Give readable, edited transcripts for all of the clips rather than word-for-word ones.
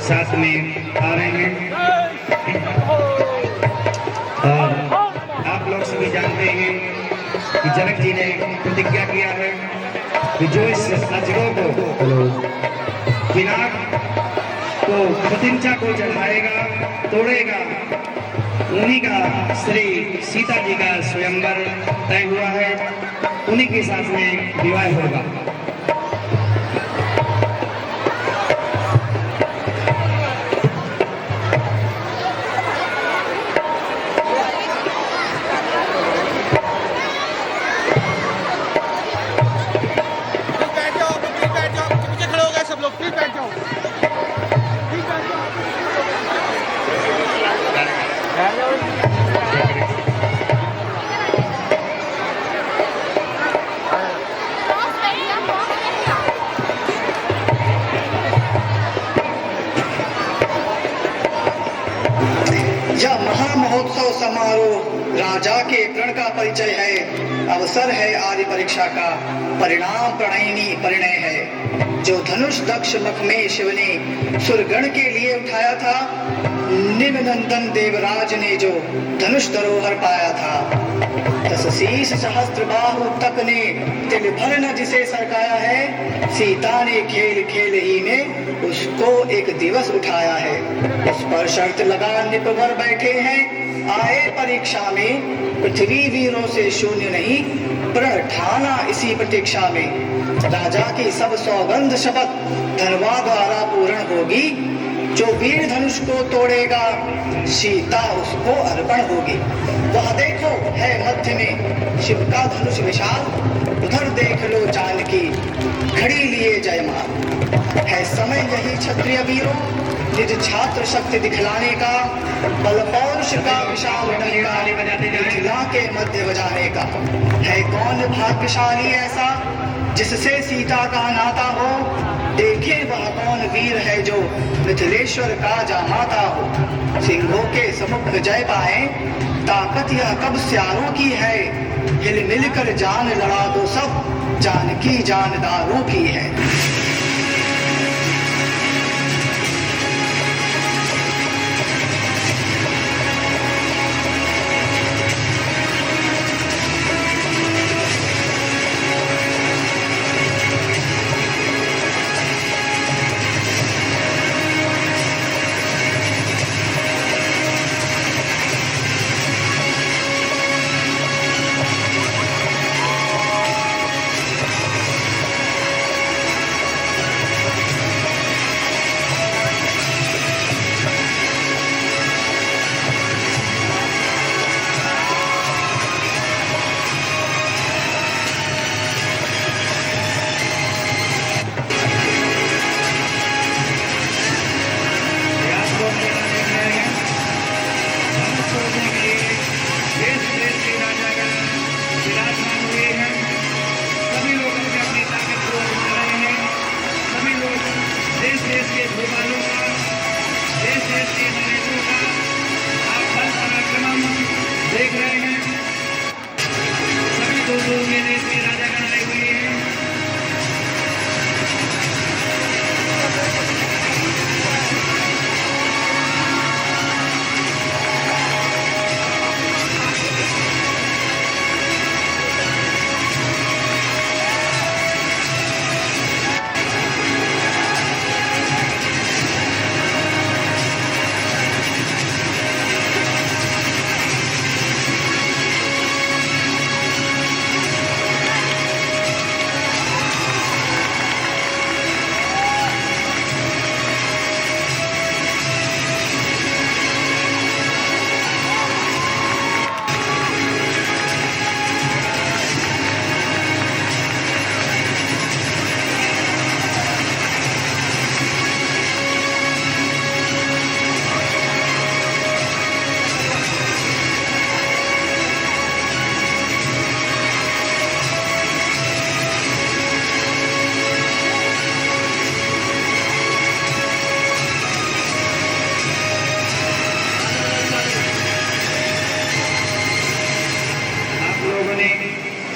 साथ में आ रहे हैं। और आप लोग सभी जानते हैं कि जनक जी ने प्रतिज्ञा किया है कि जो इस अजगरों को पिनाक को प्रतिंचा को चढ़ाएगा, तोड़ेगा, उन्हीं का श्री सीता जी का स्वयंवर तय हुआ है, उन्हीं के साथ में विवाह होगा। यह महामहोत्सव समारोह राजा के प्रण का परिचय है, अवसर है आदि परीक्षा का, परिणाम प्रणयनी परिणय है। जो धनुष दक्ष मुख में शिव ने सुरगण के लिए उठाया था, निम्नंदन देवराज ने जो धनुष धरोहर पाया था, दस शीश सहस्त्र बाहु तप ने तिल भर न जिसे सरकाया है, सीता ने खेल खेल ही में उसको एक दिवस उठाया है। इस पर शर्त लगा निपवर बैठे हैं, आए परीक्षा में पृथ्वी वीरों से शून्य नहीं, प्रण ठाना इसी प्रतीक्षा में। राजा की सब सौगंध शपथ धनवा द्वारा पूर्ण होगी, जो वीर धनुष को तोड़ेगा सीता उसको अर्पण होगी। वह देखो है मध्य में शिव का धनुष विशाल, उधर देख लो जानकी खड़ी लिए जयमाल। है समय यही क्षत्रिय वीरों निज छात्र शक्ति दिखलाने का, बल पौरुष का विशाल मिथिला के मध्य बजाने का। है कौन भाग्यशाली ऐसा जिससे सीता का नाता हो, देखे वह कौन वीर है जो मिथिलेश्वर का जामाता हो। सिंहों के सम्मुख जय पाए ताकत यह कब स्यारों की है, हिल मिल कर जान लड़ा दो सब, जानकी जानदारों की है। देख रहे हैं सभी लोगों के देश में राजागण आए हुए हैं।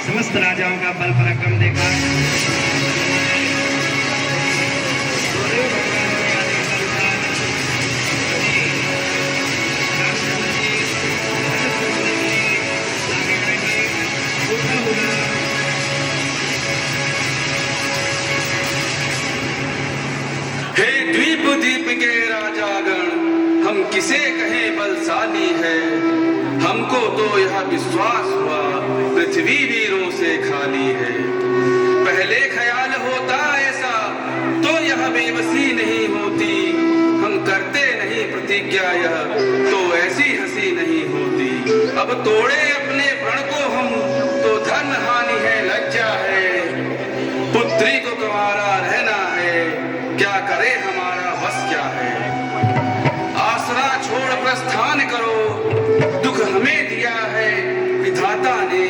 समस्त राजाओं का बल पराक्रम देखा। द्वीप के राजागण, हम किसे कहें बलशाली है। हमको तो यह विश्वास हुआ पृथ्वी वीरों से खाली है। पहले ख्याल होता ऐसा तो यह बेबसी नहीं होती। हम करते नहीं प्रतिज्ञा यह तो ऐसी हंसी नहीं होती। अब तोड़े अपने प्रण को हम तो धन हानि है, लज्जा है। पुत्री को कुंवारा रहना है, क्या करे हमारा बस क्या है। आसरा छोड़ प्रस्थान करो, दुख हमें दिया है विधाता ने।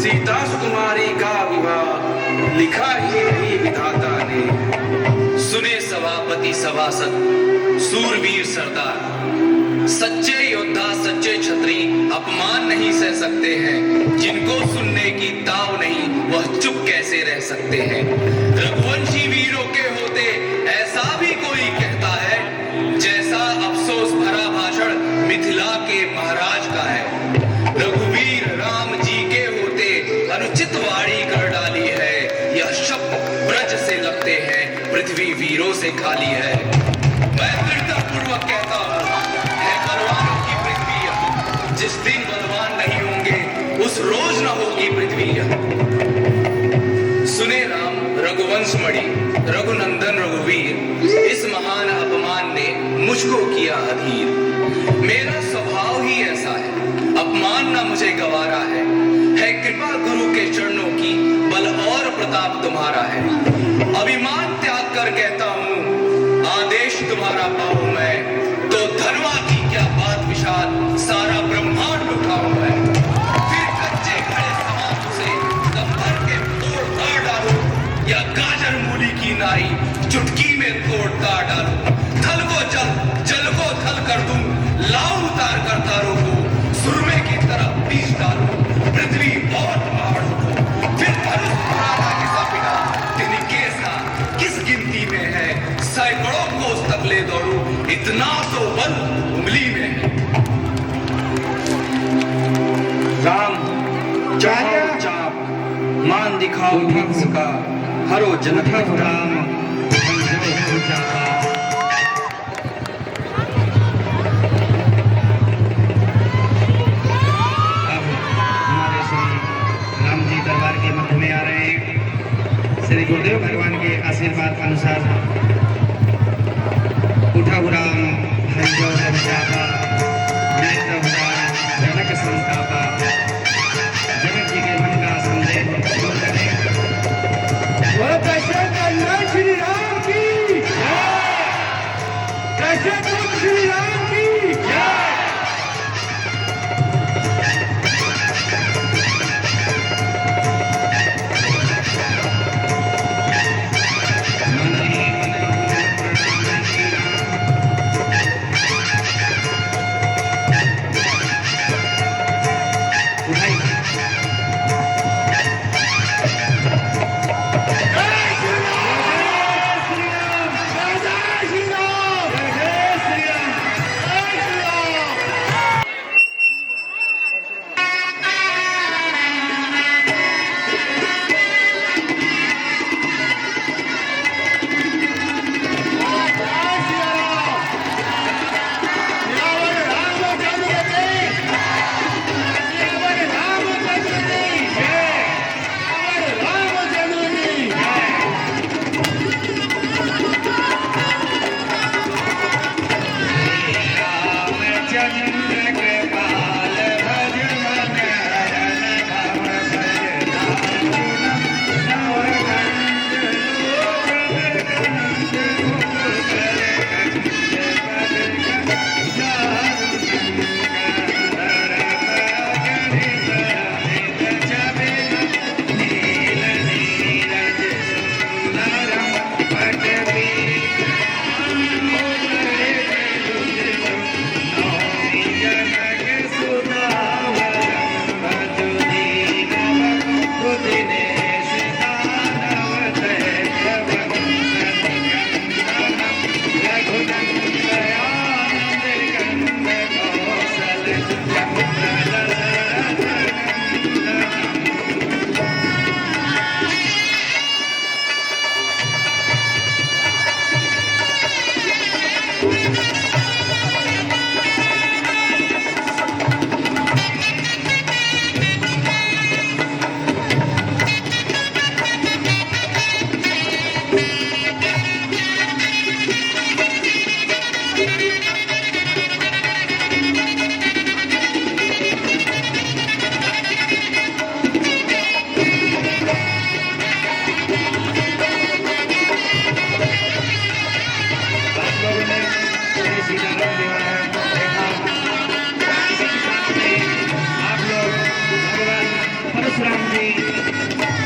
सीता सुकुमारी का विवाह लिखा ही नहीं विधाता ने। सुने सभापति सभासद सूरवीर सरदार, सच्चे योद्धा सच्चे छत्री अपमान नहीं सह सकते हैं। जिनको सुनने की ताव नहीं वह चुप कैसे रह सकते हैं। रघुवंशी वीरों के होते ऐसा भी कोई कहता है, जैसा अफसोस भरा भाषण मिथिला के महाराज का है। रघुवीर राम जी के होते अनुचित वाणी कर डाली है। यह शब्द ब्रज से लगते हैं, पृथ्वी वीरों से खाली है। मैं दृढ़ता पूर्वक कहता हूँ, है बलवानों की पृथ्वी यह। जिस दिन बलवान नहीं होंगे उस रोज न होगी पृथ्वी यह। सुने राम रघुवंश मणि रघुनंदन रघुवीर, इस महान अपमान ने मुझको किया अधीर। मेरा स्वभाव ही ऐसा है, अपमान न मुझे गवारा है। कृपा गुरु के चरणों की, बल और प्रताप तुम्हारा है। अभिमान त्याग कर कहता हूँ, आदेश तुम्हारा पाऊं मैं तो धनवा की क्या बात विशाल, सारा ब्रह्मांड उठाऊं मैं। फिर कच्चे खड़े समाज से दम भर के तोड़ ताड़ डालूं, या गाजर मूली की नाई चुटकी में तोड़ता डालूं। थल को जल, जल को थल कर दूं, लाऊं उतार कर तारों को, सुरमे की तरफ बीच डालूं, पृथ्वी बहुत पहाड़ों को। फिर धनुष पुराना किसा पिना, तिनके सा किस गिनती में है। सैकड़ों कोस तक ले दौड़ूं, इतना तो बल उंगली में है। राम चाहो चाप, मान दिखाओ भक्स का, हरो जनता राम जो चाहा। अब हमारे श्री राम जी दरबार के मध्य में आ रहे हैं। श्री गुरुदेव भगवान के आशीर्वाद अनुसार उठा राम हरिजो सब चाहा, नेत्र उदार जनक संतापा। जनक जी के मन का संदेह दूर करें। श्री राम की श्री राम की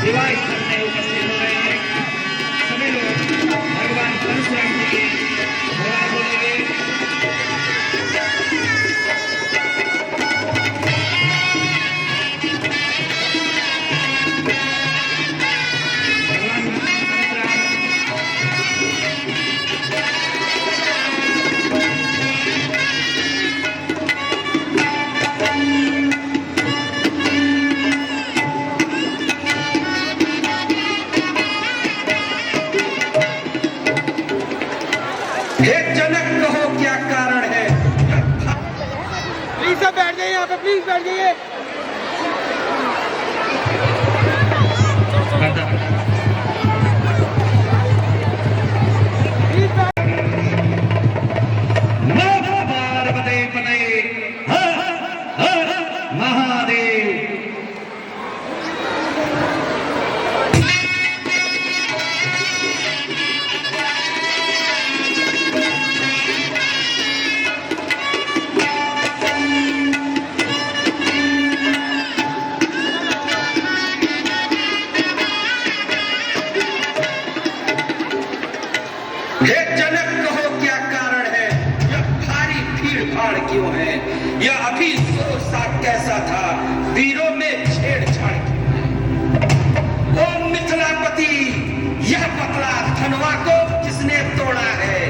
विवाह स्थल में उपस्थित हो रहे हैं। सभी लोग भगवान परशुराम जी के भगवान बोलेंगे। हे जनक, कहो क्या कारण है? प्लीज सब बैठ जाइए, यहाँ पे प्लीज बैठ जाइए। नमो पार्वती पते हर हर महादेव। हे जनक, कहो क्या कारण है? यह भारी भीड़ भाड़ क्यों है? यह अभी सो साथ कैसा था? वीरों में छेड़छाड़ क्यों है? ओ मिथिलापति, यह पतला धनवा को किसने तोड़ा है?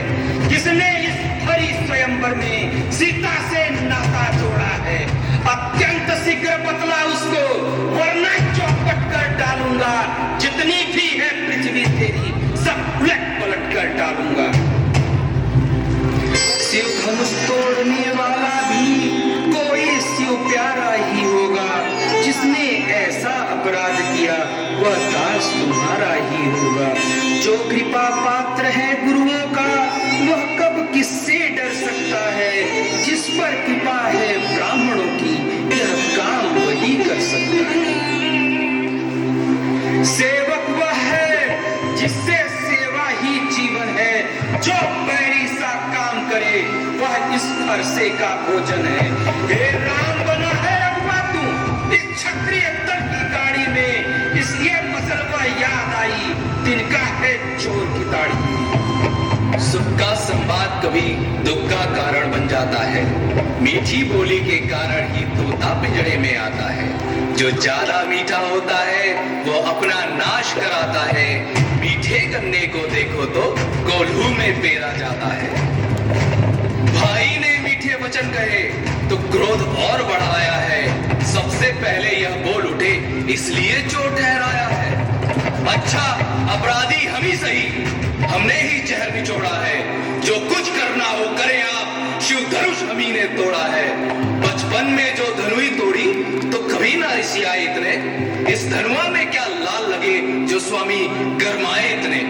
किसने इस हरि स्वयंवर में सीता से नाता जोड़ा है? अत्यंत शीघ्र बतला उसको, वरना चौपट कर डालूंगा। जितनी भी है पृथ्वी तेरी, सब उलट पलट कर डालूंगा। शिव धनुष तोड़ने वाला भी कोई शिव प्यारा ही होगा। जिसने ऐसा अपराध किया वह दास तुम्हारा ही होगा। जो कृपा पात्र है गुरुओं का, वह कब किससे डर सकता है? जिस पर कृपा है ब्राह्मणों की, यह काम वही कर सकता है। सेवक वह है जिससे सेवा ही जीवन है। जो बैरी सा काम करे वह इस अरसे का भोजन है। हे राम, बना है अगवा तू इस क्षत्रिय दल की गाड़ी में, इसलिए मसलवा याद आई, तिनका है चोर की दाढ़ी। सुख का संवाद कभी दुख का कारण बन जाता है। मीठी बोली के कारण ही तोता पिंजड़े में आता है। जो ज्यादा मीठा होता है वो अपना नाश कराता है। मीठे गन्ने को देखो तो कोल्हू में पेरा जाता है। भाई ने मीठे वचन कहे तो क्रोध और बढ़ाया है। सबसे पहले यह बोल उठे इसलिए चोर ठहराया है। अच्छा, अपराधी हम ही सही, हमने ही जहर निचोड़ा है। जो कुछ करना हो करें आप, शिव धनुष हम ही ने तोड़ा है। बचपन में जो धनुई तोड़ी तो कभी ना रिसियाए इतने। इस धनुआ में क्या लाल लगे जो स्वामी गरमाए इतने।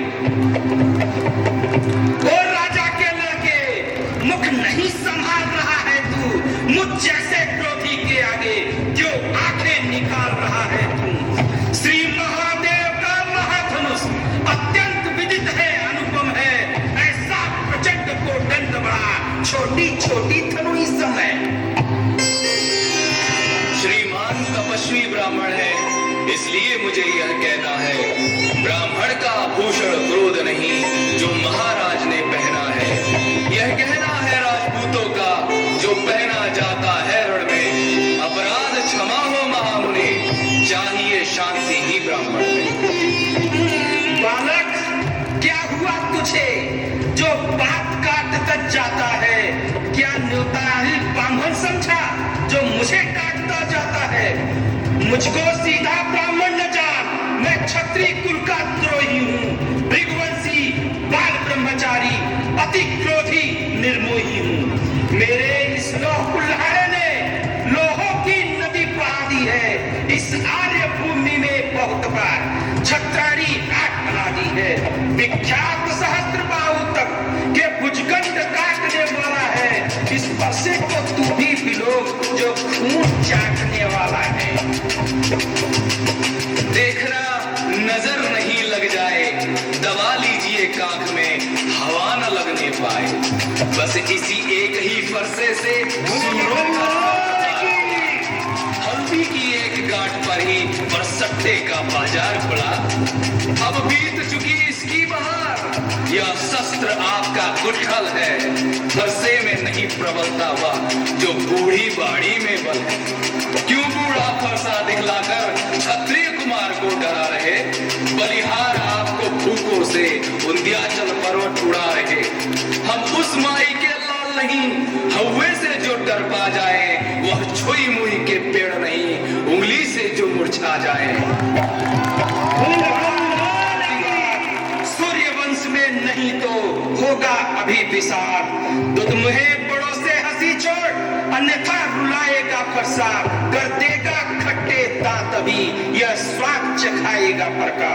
ओ राजा के लड़के, मुख नहीं संभाल रहा है तू? मुझ जैसे क्रोधी के आगे क्यों आंखें निकाल रहा है तू? श्री महादेव का महाधनुष अत्यंत विदित है, अनुपम है। ऐसा प्रचंड को दंड बड़ा, छोटी छोटी धनुई समय। श्रीमान तपस्वी ब्राह्मण है, इसलिए मुझे यह कहना है। ब्राह्मण का आभूषण क्रोध नहीं, जो महाराज ने पहना है। यह कहना है राजपूतों का, जो पहना जाता है रण में। अपराध क्षमा हो महामुनि, चाहिए शांति ही ब्राह्मण में। बालक, क्या हुआ तुझे जो बात काट तक जाता है? क्या न्योताही ब्राह्मण समझा जो मुझे काटता जाता है? मुझको सीधा ब्राह्मण न जान, मैं क्षत्रिय कुल का द्रोही हूँ। भृगुवंशी, बाल ब्रह्मचारी, अति अति क्रोधी निर्मोही हूँ। मेरे इस लौह कुल्हाड़े ने लोहों की नदी बहा दी है। इस आर्य भूमि में बहुत बार छत्राणी घाट बना दी है। विख्यात सहस्त्रबाहु तक के भुजगंड काटने वाला है। इस परसे को तू भी पिलो जो खून चाटने वाला है। देखना नजर नहीं लग जाए, दबा लीजिए काख में, हवा न लगने पाए। बस इसी एक ही फरसे से सूरों का हल्दी की एक गांठ पर ही बरसट्टे का बाजार पड़ा। अब बीत चुकी इसकी बहार, यह शस्त्र आपका गुठल है। फरसे में नहीं प्रबलता वह जो बूढ़ी बाड़ी में बल है। क्यों बूढ़ा फरसा दिखलाकर क्षत्रिय कुमार को डरा रहे? बलिहार आपको भूखों से विंध्याचल पर्वत उड़ा रहे। हम उस माई के लाल नहीं, हव्वे से जो डर पा जाए, वह छुई मुई के पेड़ नहीं, उंगली से जो मुरझा जाए। सूर्य वंश में नहीं तो होगा अभी विसार। दुधमुहे बड़ों से हंसी छोड़, अन्यथा रुलाएगा फरसा। कर देगा खट्टे दांत अभी, यह स्वाद चखाएगा फरका।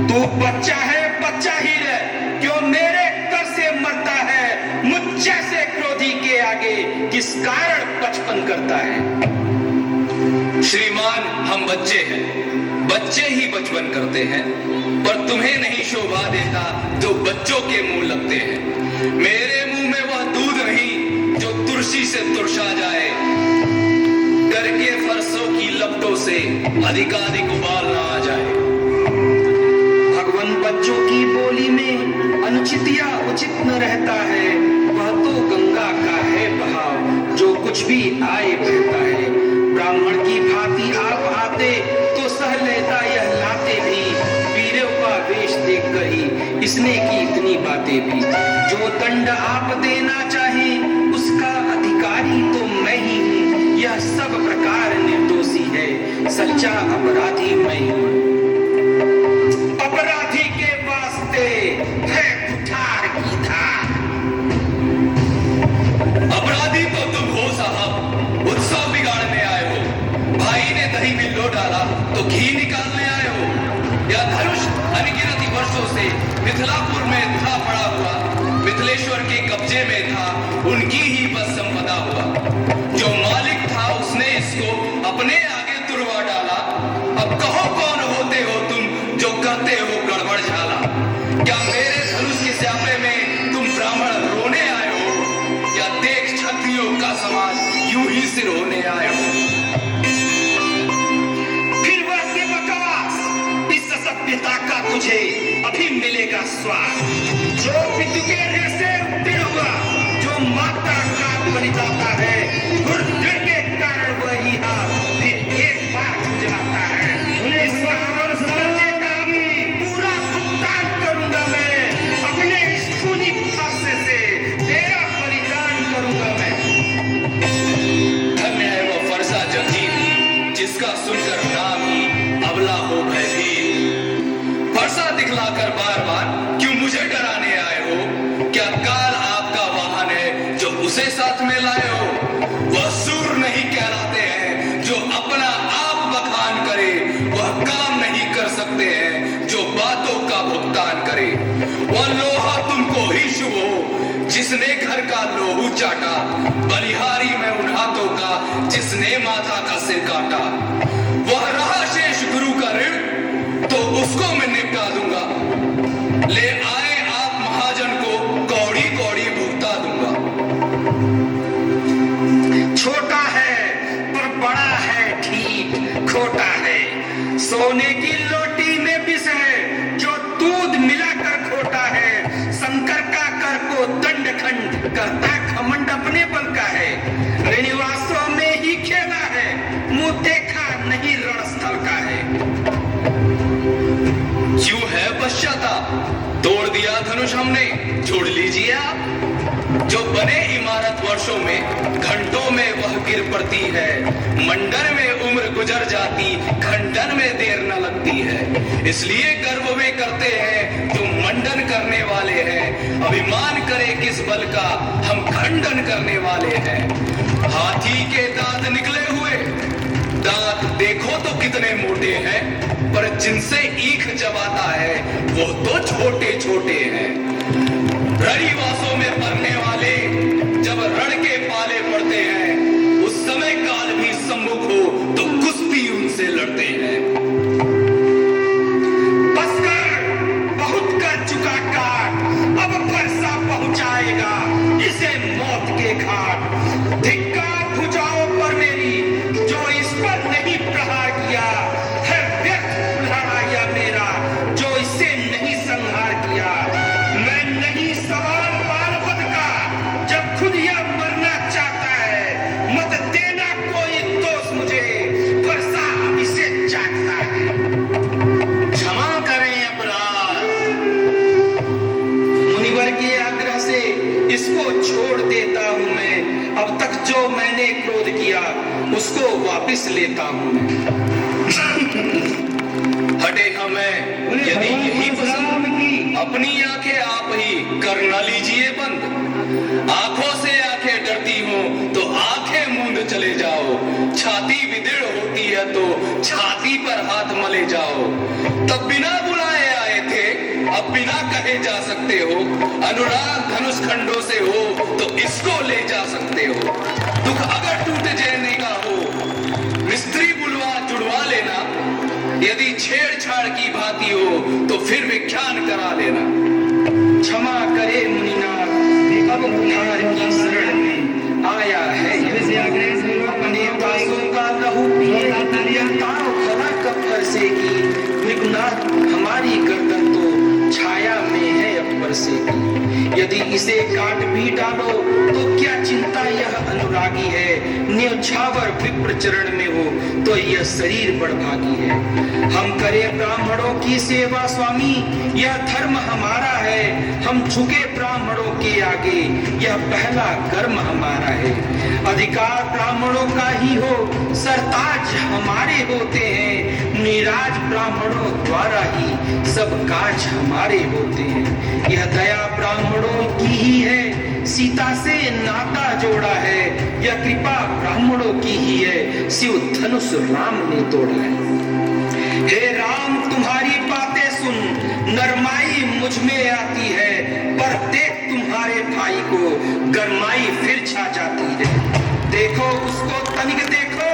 तू बच्चा है, बच्चा ही रह, क्यों मेरे कर से मरता है? मुझ जैसे क्रोधी के आगे किस कारण बचपन करता है? श्रीमान, हम बच्चे हैं, बच्चे ही बचपन करते हैं, पर तुम्हें नहीं शोभा देता जो बच्चों के मुंह लगते हैं। मेरे मुंह में वह दूध नहीं जो तुलसी से तुरसा जाए। डर के फरसों की लपटों से अधिकाधिक उबाल ना आ जाए। भगवान बच्चों की बोली में अनुचित या उचित न रहता है। वह तो गंगा का है बहाव, जो कुछ भी आए बहता है। ब्राह्मण की भांति आप आते तो सह लेता यह लाते भी। वीरों का वेश देख कर ही इसने की इतनी बातें भी। जो दंड आप देना चाहे उसका अधिकारी तो मैं ही हूँ। यह सब प्रकार निर्दोषी है, सच्चा अपराधी मैं हूँ। अपराधी के वास्ते है कुठार की धार। अपराधी तो तुम हो साहब, उत्सव बिगाड़ने आए हो। भाई ने दही में लो डाला तो घी निकालने आए हो। यह धनुष अनगिनत वर्षों से मिथिलापुर में था पड़ा हुआ, मिथिलेश्वर के कब्जे में था, उनकी ही बस संपदा हुआ। जो मालिक था उसने इसको अपने आगे तुड़वा डाला। अब कहो कौन होते हो तुम जो करते हो गड़बड़ झाला? क्या मेरे धनुष के स्यापे में तुम ब्राह्मण रोने आए हो, या देख क्षत्रियों का समाज यूं ही सिर होने आए हो? फिर वह से बकवास, इस सभ्यता का तुझे अभी मिलेगा स्वाद। जो पितु के रेसे उत्तीर्ण हुआ, जो माता का बलिदाता है, गुरुजन के कारण वही हाथ फिर एक बार गुजराता है। इस सत्य का पूरा भुगतान करूंगा मैं। अपने इस खूनी फांसे से तेरा बलिदान करूंगा मैं। धन्य है वो फरसा जंजीर जिसका सुनकर नाम ही अबला हो भयभीत। फरसा दिखलाकर बार बार क्यों मुझे डराने आए हो? क्या काल आपका वाहन है जो उसे साथ में लाए हो? वह सूर नहीं कहलाते हैं जो अपना आप बखान करे। वह काम नहीं कर सकते हैं जो बातों का भुगतान करे। वह लोहा तुमको ही शुभ हो जिसने घर का लोहू चाटा। बलिहारी में उन हाथों का जिसने माता का सिर काटा। वह रहा शेष गुरु का ऋण तो उसको मैं निपटा दूंगा। ले आए आप महाजन को कौड़ी कौड़ी भुगता दूंगा। छोटा है पर बड़ा है ठीक, खोटा है। सोने की लोटी में विष है जो दूध मिलाकर खोटा है। शंकर का कर को दंड खंड करता घमंड अपने बल का है। ऋणवासों में ही खेला है, मुंह देखा नहीं रणस्थल का है। क्यों है पश्चाताप? तोड़ दिया धनुष हमने, छोड़ लीजिए आप। जो बने ईमान भारतवर्षों में घंटों में वह गिर पड़ती है, मंडन में उम्र गुजर जाती, खंडन में देर न लगती है। इसलिए गर्व वे करते हैं जो मंडन करने वाले हैं, अभिमान करे किस बल का, हम खंडन करने वाले हैं। हाथी के दांत निकले हुए, दांत देखो तो कितने मोटे हैं, पर जिनसे ईख चबाता है वो तो छोटे छोटे हैं। रणवासों में मरने वाले जब रण के पाले पड़ते हैं, उस समय काल भी सम्मुख हो तो कुश्ती उनसे लड़ते हैं। बस कर, बहुत कर चुका काट, अब फरसा पहुंचाएगा इसे मौत के घाट। धिक्कार भुजाओं पर मेरी जो इस पर नहीं प्रहार किया है, व्यर्थ बुलावा या मेरा जो इसे नहीं संहार किया। मैं नहीं सवाल बालवद का जब खुद यह मरना चाहता है, मत देना कोई दोष मुझे, फरसा इसे चाहता है। क्षमा करें अपराध, मुनिवर के आग्रह से इसको छोड़ देता हूं मैं। अब तक जो मैंने क्रोध किया उसको वापस लेता हूं मैं। हटे हमें यदि यही पसंद, अपनी आंखें आप ही कर न लीजिए बंद। आंखों से आंखें डरती हो तो आंखें मूंद चले जाओ, छाती विदृढ़ होती है तो छाती पर हाथ मले जाओ। तब बिना बुलाए आए थे, अब बिना कहे जा सकते हो। अनुराग धनुष खंडों से हो तो इसको ले जा सकते हो। दुख अगर टूट जाने का हो, मिस्त्री बुलवा जुड़वा लेना। यदि छेड़छाड़ की भांति हो तो फिर विख्यान करा लेना। क्षमा करे मुनिनाथ, अब उधार की शरण में आया है। अपने दासों का लहू पिए ताव खला कब बरसेगी। मृगनाथ हमारी गर्दन तो छाया में है अब बरसेगी। यदि इसे काट भी डालो तो क्या चिंता, यह अनुरागी है। न्योछावर विप्र चरण में हो तो यह शरीर बड़भागी है। हम करें ब्राह्मणों की सेवा स्वामी, यह धर्म हमारा है। हम झुके ब्राह्मणों के आगे, यह पहला कर्म हमारा है। अधिकार ब्राह्मणों का ही हो, सरताज हमारे होते हैं। निराज ब्राह्मणों द्वारा ही सब काज हमारे होते हैं। यह दया ब्राह्मणों की ही है, सीता से नाता जोड़ा है। यह कृपा ब्राह्मणों की ही है, शिव धनुष राम ने तोड़ा है। हे राम तुम्हारी बातें सुन, नरमाई मुझ में आती है, पर देख तुम्हारे भाई को गरमाई फिर छा जाती है। देखो उसको तनिक देखो,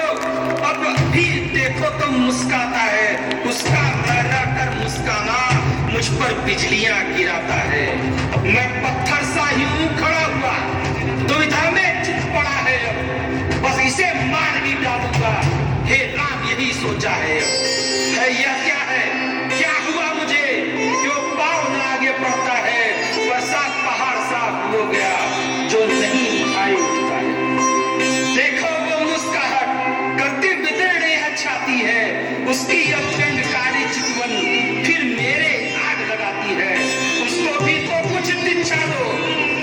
अब भी देखो तो मुस्काता है। उसका लहरा कर मुस्काना मुझ पर बिजलियां गिराता है। मैं पत्थर सा ही हूं खड़ा हुआ, दुविधा में चित पड़ा है। अब बस इसे मार ही डालूंगा। हे राम यही सोचा है। यह क्या है, क्या हुआ मुझे, जो पाँव न आगे बढ़ता है। बरसात पहाड़ साफ हो गया जो नहीं उठाए उठता है। देखो वो मुस्कुराहट करती बिदरने छाती है। उसकी अब काली चितवन फिर मेरे आग लगाती है। उसको भी तो कुछ दिच्छा दो,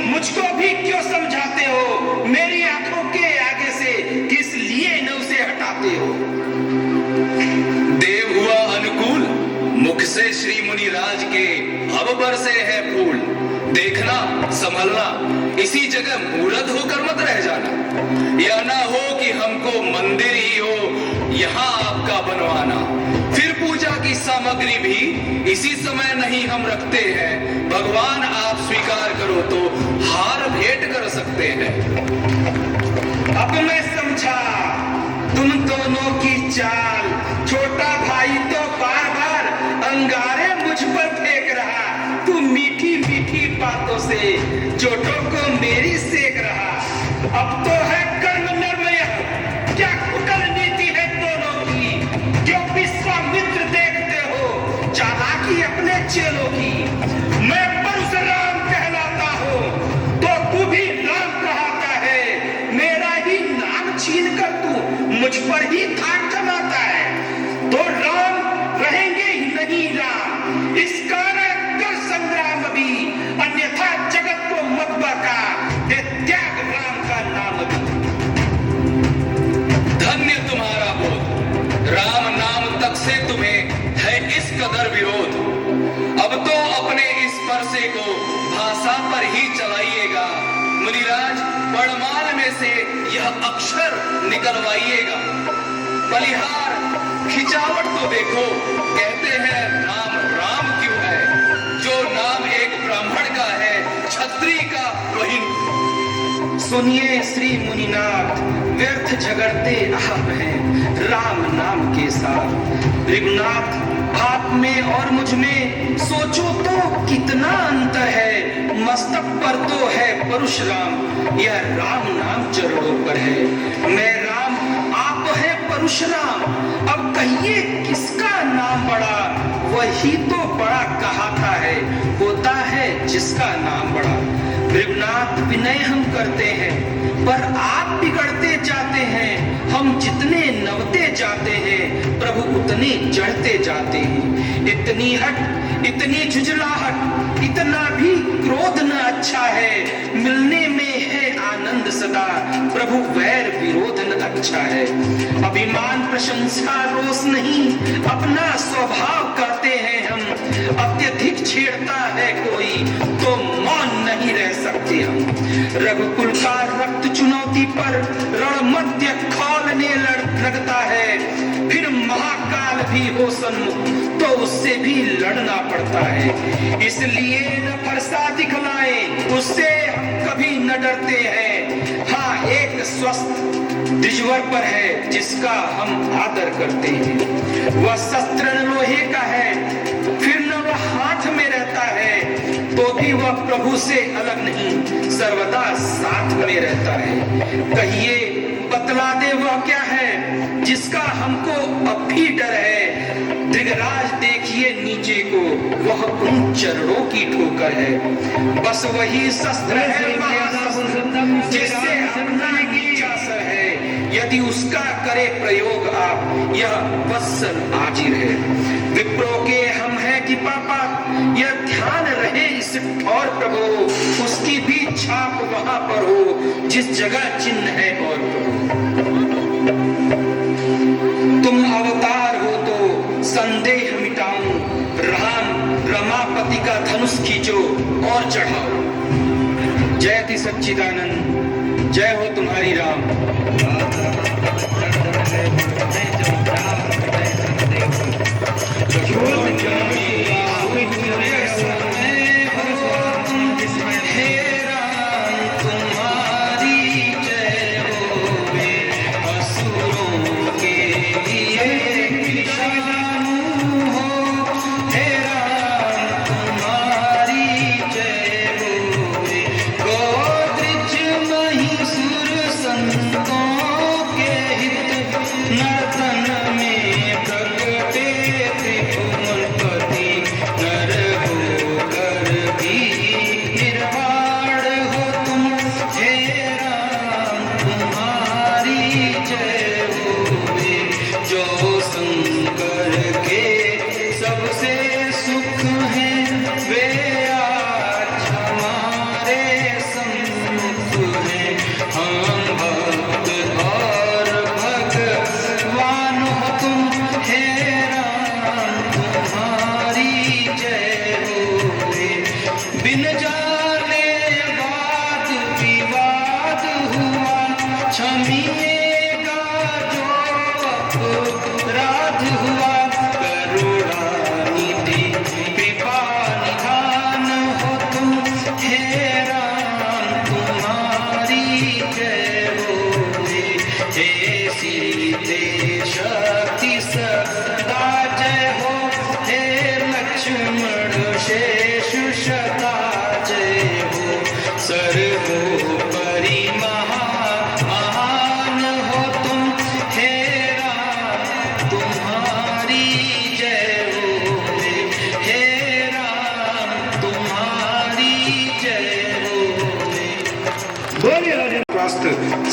मुझको भी क्यों समझाते हो। मेरी आंखों के आगे से किस लिए न उसे हटाते हो। देव हुआ अनुकूल, मुख से श्री मुनि राज के अब बरसे है फूल। देखना संभलना, इसी जगह मूर्त होकर मत रह जाना। यह ना हो कि हमको मंदिर ही हो यहाँ आपका बनवाना। फिर पूजा की सामग्री भी इसी समय नहीं हम रखते हैं। भगवान आप स्वीकार करो तो हार भेंट कर सकते हैं। अब मैं समझा तुम दोनों की चाल। छोटा भाई तो बार बार अंगारे मुझ पर फेंक रहा, तू मीठी मीठी बातों से चोटों को मेरी सेक रहा। अब तो है कर्म निर्मय, क्या कुटल नीति है दोनों की। जो विश्वामित्र देखते हो चालाकी अपने चेलों की। मैं परशुराम कहलाता हूँ तो तू भी राम कहता है। मेरा ही नाम छीन कर तू मुझ पर ही धाक जमाता है। तो राम रहेंगे ही नहीं राम, इस कारण कर संग्राम अभी, अन्यथा जगत को मत बका। दे त्याग त्याग राम का नाम भी। धन्य तुम्हारा बोध, राम नाम तक से तुम्हें है इस कदर विरोध। अब तो अपने इस परसे को भाषा पर ही चलाइएगा। मुनिराज, पड़माल में से यह अक्षर निकलवाइएगा। बलिहार, खिंचावट तो देखो, कहते हैं राम राम क्यों है? जो नाम एक ब्राह्मण का है, क्षत्रिय का वही। सुनिए श्री मुनिनाथ, व्यर्थ झगड़ते आप हैं राम नाम के साथ। ऋगुनाथ, आप में और मुझ में सोचो तो कितना अंतर है। मस्तक पर तो है परशुराम, यह राम नाम चरणों पर है। मैं राम, आप है परशुराम। अब कहिए किसका नाम बड़ा? वही तो बड़ा कहाता है, होता है जिसका नाम बड़ा। ऋगुनाथ, विनय हम करते हैं पर आप बिगड़ते जाते हैं। हम जितने नवते जाते हैं प्रभु उतने चढ़ते जाते हैं। इतनी हट, इतनी झुझलाहट, इतना भी क्रोध न अच्छा है। मिलने में है आनंद सदा, प्रभु वैर विरोध न अच्छा है। अभिमान प्रशंसा रोष नहीं, अपना स्वभाव करते हैं हम। अत्यधिक छेड़ता है कोई तो मौन नहीं रह सकते हम। रघुकुल का रक्त चुनौती पर रणमध्य खौलने लगता है। फिर महाकाल भी हो सन्मुख तो उससे भी लड़ना पड़ता है। इसलिए न फरसा दिखलाए, उससे हम कभी न डरते हैं। हाँ, एक स्वस्थ द्विजवर पर है जिसका हम आदर करते हैं। वह शस्त्र लोहे का है, फिर न वह हाथ में रहता है, तो भी वह प्रभु से अलग नहीं, सर्वदा साथ में रहता है। कहिए, बतला दे वह क्या है जिसका हमको अब भी डर है। दिगराज देखिए नीचे को, वह उन चरणों की ठोकर है। बस वही शस्त्र है जिससे अपना नीचा सर है। यदि उसका करे प्रयोग आप, यह वत्सल आजिर है। विप्रो के हम है कि पापा, यह ध्यान रहे इस और प्रभु, उसकी भी छाप वहां पर हो जिस जगह चिन्ह है और प्रभु। तुम अवतार हो तो संदेह मिटाऊं, राम रमापति का धनुष खींचो और चढ़ाओ। जयति सच्चिदानंद, जय हो तुम्हारी राम।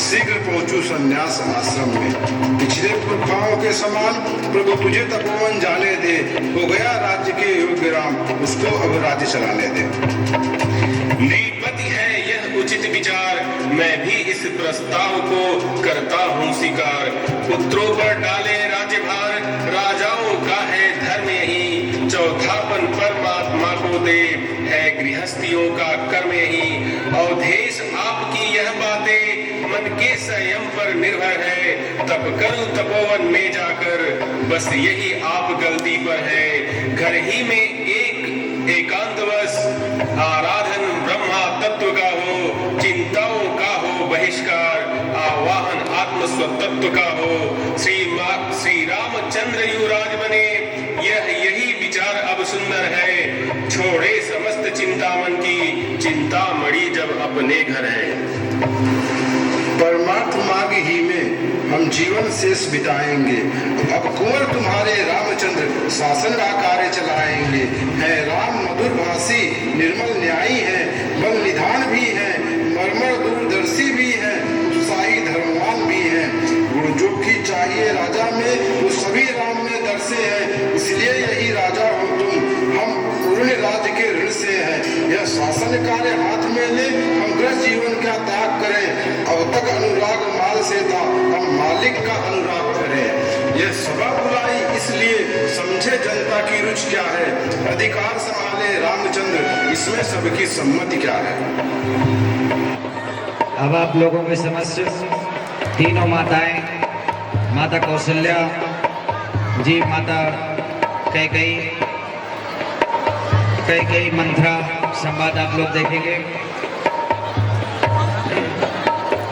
शीघ्र पहुंचू संन्यास आश्रम में। पिछले पुरखाओं के समान प्रभु तुझे तपोवन जाने दे। हो गया राज्य के योग्य राम, उसको अब राज्य चलाने दे। नीपति है यह उचित विचार, मैं भी इस प्रस्ताव को करता हूँ स्वीकार। पुत्रों पर डाले राज्यभार, राजाओं का है धर्म यही, चौथापन परमात्मा को दे, है गृहस्थियों का कर्म यही। अवधेश आपकी यह बातें मन के संयम पर निर्भर है, तप करूं तपोवन में जाकर, बस यही आप गलती पर है। घर ही में एकांतवश आराधन ब्रह्मा तत्व का हो, चिंताओं का हो बहिष्कार, आवाहन आत्म स्वतत्व का हो। श्री रामचंद्र युवराज बने, यही विचार अब सुंदर है, छोड़े समस्त चिंतामन की, चिंतामणि जब अपने घर है। परमार्थ मार्ग ही में हम जीवन शेष बिताएंगे। अब कुंवर तुम्हारे रामचंद्र शासन का कार्य चलाएंगे। है राम मधुर भाषी, निर्मल न्यायी है, बल निधान भी है, मर्मर दूरदर्शी भी है, उत्साही धर्मवान भी है। गुण जो की चाहिए राजा में वो सभी राम में दर्शे हैं, इसलिए यही राजा हो तुम, हम पूर्ण राज्य के ऋण से हैं। यह शासन कार्य हाथ में ले, हम ग्रह जीवन का त्याग करें। अब तक अनुराग माल से था, हम मालिक का अनुराग करें। यह सभा बुलाई इसलिए समझे जनता की रुचि क्या है, अधिकार संभाले रामचंद्र, इसमें सबकी सम्मति क्या है। अब आप लोगों के समक्ष तीनों माताएं, माता कौशल्या जी, माता कैकेयी मंत्रा संवाद आप लोग देखेंगे।